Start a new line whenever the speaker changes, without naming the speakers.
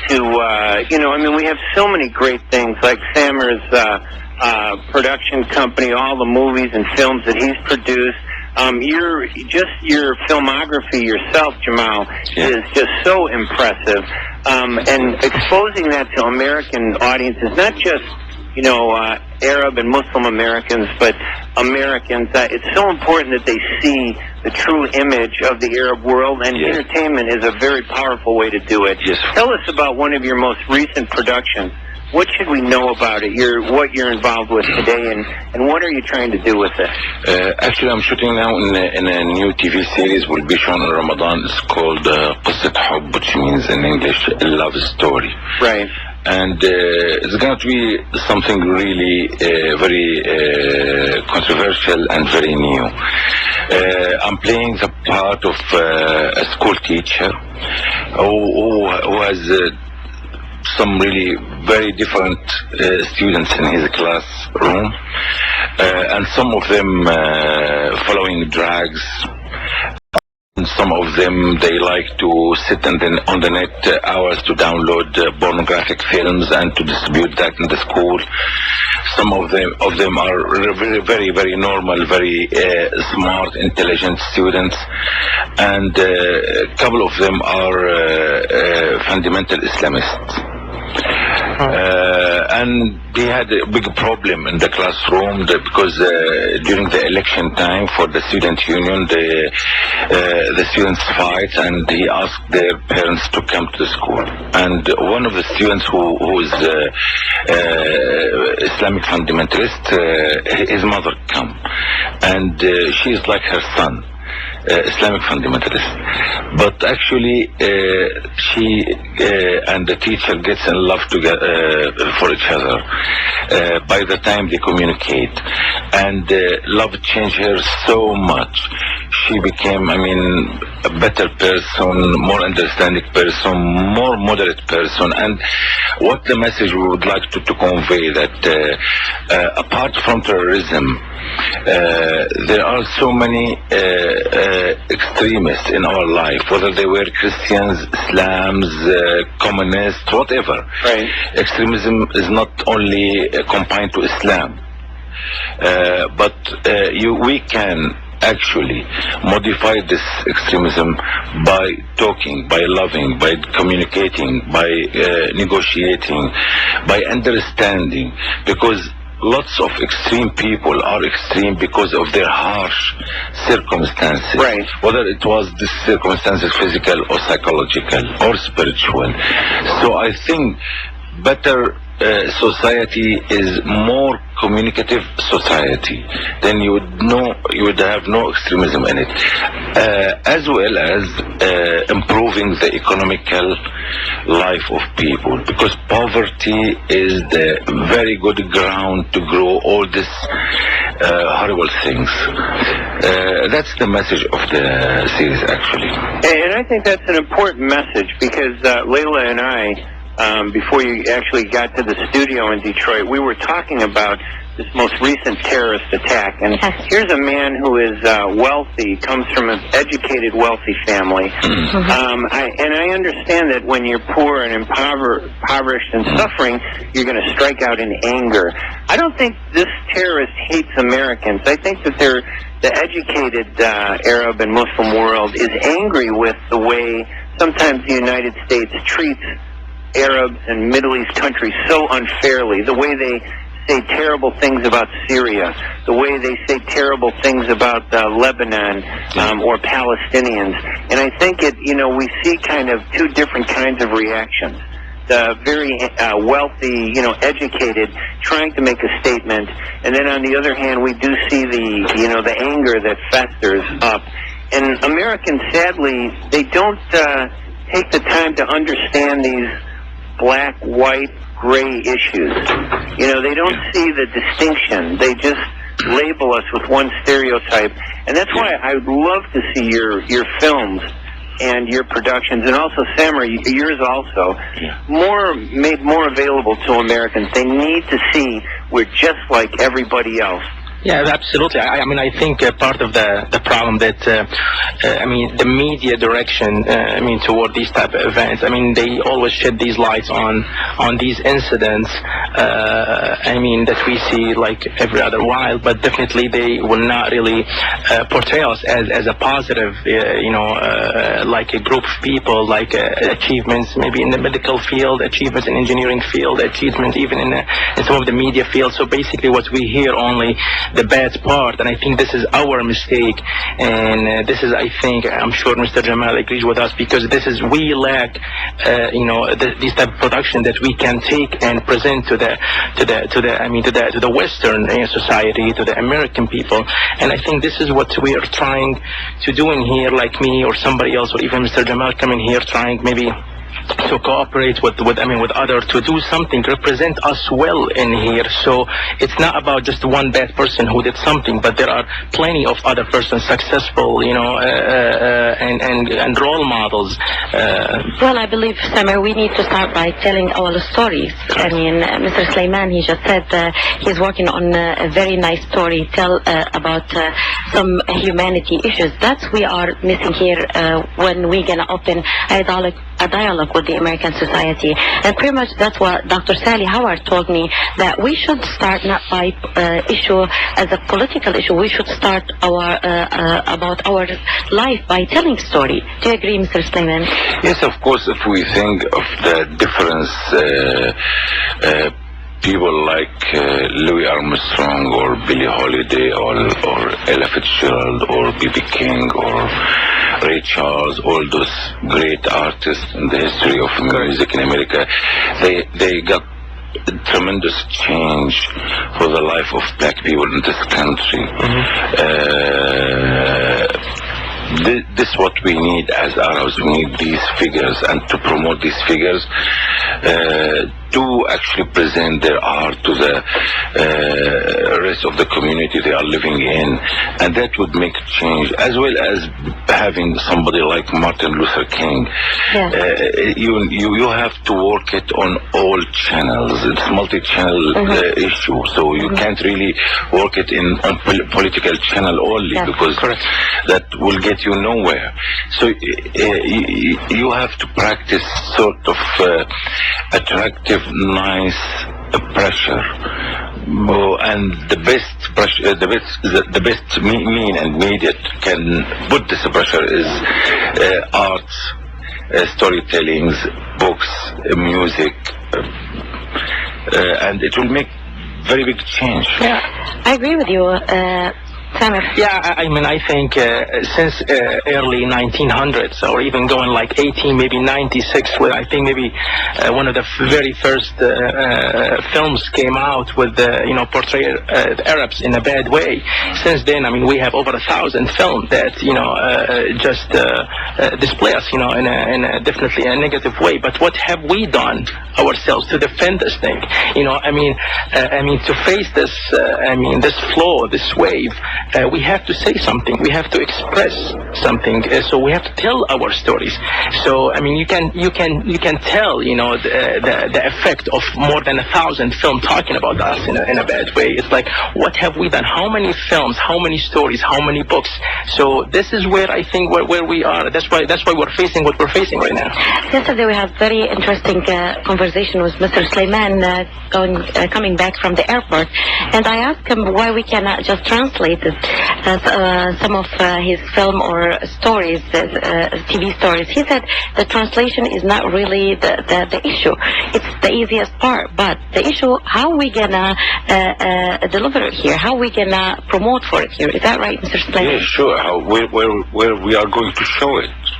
to, we have so many great things like Sammer's production company, all the movies and films that he's produced. Your filmography yourself, Jamal, is just so impressive. And exposing that to American audiences, not just, Arab and Muslim Americans, but Americans. It's so important that they see the true image of the Arab world, and entertainment is a very powerful way to do it.
Yes.
Tell us about one of your most recent productions. What should we know about it? What you're involved with today, and what are you trying to do with it?
Actually, I'm shooting now in a new TV series. Will be shown in Ramadan. It's called قصة حب, which means in English a love story.
Right.
And it's going to be something really very controversial and very new. I'm playing the part of a school teacher who has some really very different students in his classroom, and some of them following drugs. Some of them, they like to sit on the net hours to download pornographic films and to distribute that in the school. Some of them are very, very, very normal, very smart, intelligent students, and a couple of them are fundamental Islamists. And they had a big problem in the classroom because during the election time for the student union, the students fight, and he asked their parents to come to the school. And one of the students who is Islamic fundamentalist, his mother come, and she is like her son. Islamic fundamentalist, but actually she and the teacher gets in love for each other by the time they communicate, and love changed her so much. She became, a better person, more understanding person, more moderate person. And what the message we would like to convey, that apart from terrorism, there are so many extremists in our life, whether they were Christians, Islams, communists, whatever.
Right.
Extremism is not only confined to Islam, but we can actually modify this extremism by talking, by loving, by communicating, by negotiating, by understanding, because lots of extreme people are extreme because of their harsh circumstances.
Right.
Whether it was this circumstances physical or psychological or spiritual. So I think better society is more communicative society. Then you would have no extremism in it, as well as improving the economical life of people, because poverty is the very good ground to grow all these horrible things. That's the message of the series, actually.
And I think that's an important message, because Laila and I, before you actually got to the studio in Detroit, we were talking about this most recent terrorist attack. And here's a man who is wealthy, comes from an educated, wealthy family. I understand that when you're poor and impoverished and suffering, you're going to strike out in anger. I don't think this terrorist hates Americans. I think that the educated Arab and Muslim world is angry with the way sometimes the United States treats Arabs and Middle East countries so unfairly, the way they say terrible things about Syria, the way they say terrible things about Lebanon or Palestinians. And I think we see kind of two different kinds of reactions. The very wealthy, educated, trying to make a statement, and then on the other hand, we do see the anger that festers up. And Americans, sadly, they don't take the time to understand these black, white, gray issues. They don't see the distinction. They just label us with one stereotype. And that's why I would love to see your films and your productions, and also Samy, yours also, made more available to Americans. They need to see we're just like everybody else.
Yeah, absolutely. I mean, I think part of the problem that, I mean, the media direction, I mean, toward these type of events, I mean, they always shed these lights on these incidents, I mean, that we see like every other while, but definitely they will not really portray us as a positive, you know, like a group of people, like achievements maybe in the medical field, achievements in engineering field, achievements even in some of the media field. So basically what we hear only the bad part, and I think this is our mistake, and this is, I think, I'm sure Mr. Jamal agrees with us, because this is, we lack, you know, this type of production that we can take and present to the Western society, to the American people, and I think this is what we are trying to do in here, like me or somebody else, or even Mr. Jamal coming here trying maybe to cooperate with others to do something, represent us well in here. So it's not about just one bad person who did something, but there are plenty of other persons successful, you know, and role models.
Well, I believe, Samy, we need to start by telling our stories. I mean, Mr. Sliman, he just said he's working on a very nice story, about some humanity issues. That's we are missing here when we're gonna open a dialogue with the American society. And pretty much that's what Dr. Sally Howard told me, that we should start not by issue as a political issue. We should start about our life by telling story. Do you agree, Mr. Sliman?
Yes, of course. If we think of the difference, people like Louis Armstrong or Billie Holiday or Ella Fitzgerald or B.B. King or Ray Charles, all those great artists in the history of music in America, they got tremendous change for the life of black people in this country. This is what we need as Arabs. We need these figures, and to promote these figures, to actually present their art to the rest of the community they are living in, and that would make a change, as well as having somebody like Martin Luther King.
Yeah.
You have to work it on all channels. It's multi-channel issue, so you can't really work it on political channel only, because that will get you nowhere. So you have to practice sort of attractive, nice pressure. And the best pressure, the best mean and media can put this pressure is arts, storytellings, books, music, and it will make very big change.
Yeah, I agree with you. Samy.
Yeah, I mean, I think since early 1900s, or even going like 1896, where I think maybe one of the very first films came out with, you know, portray Arabs in a bad way. Since then, I mean, we have over 1,000 films that, you know, just display us, you know, in a definitely a negative way. But what have we done ourselves to defend this thing? You know, I mean, to face this, this flow, this wave. We have to say something. We have to express something. So we have to tell our stories. So I mean, you can tell, you know, the effect of more than 1,000 films talking about us in a bad way. It's like, what have we done? How many films? How many stories? How many books? So this is where I think where we are. That's why we're facing what we're facing right now.
Yesterday we had very interesting conversation with Mr. Sliman coming back from the airport, and I asked him why we cannot just translate some of his film or stories, TV stories. He said the translation is not really the issue. It's the easiest part, but the issue, how we gonna deliver it here? How we gonna promote for it here? Is that right, Mr. Sliman?
Yeah, sure. Where we are going to show it.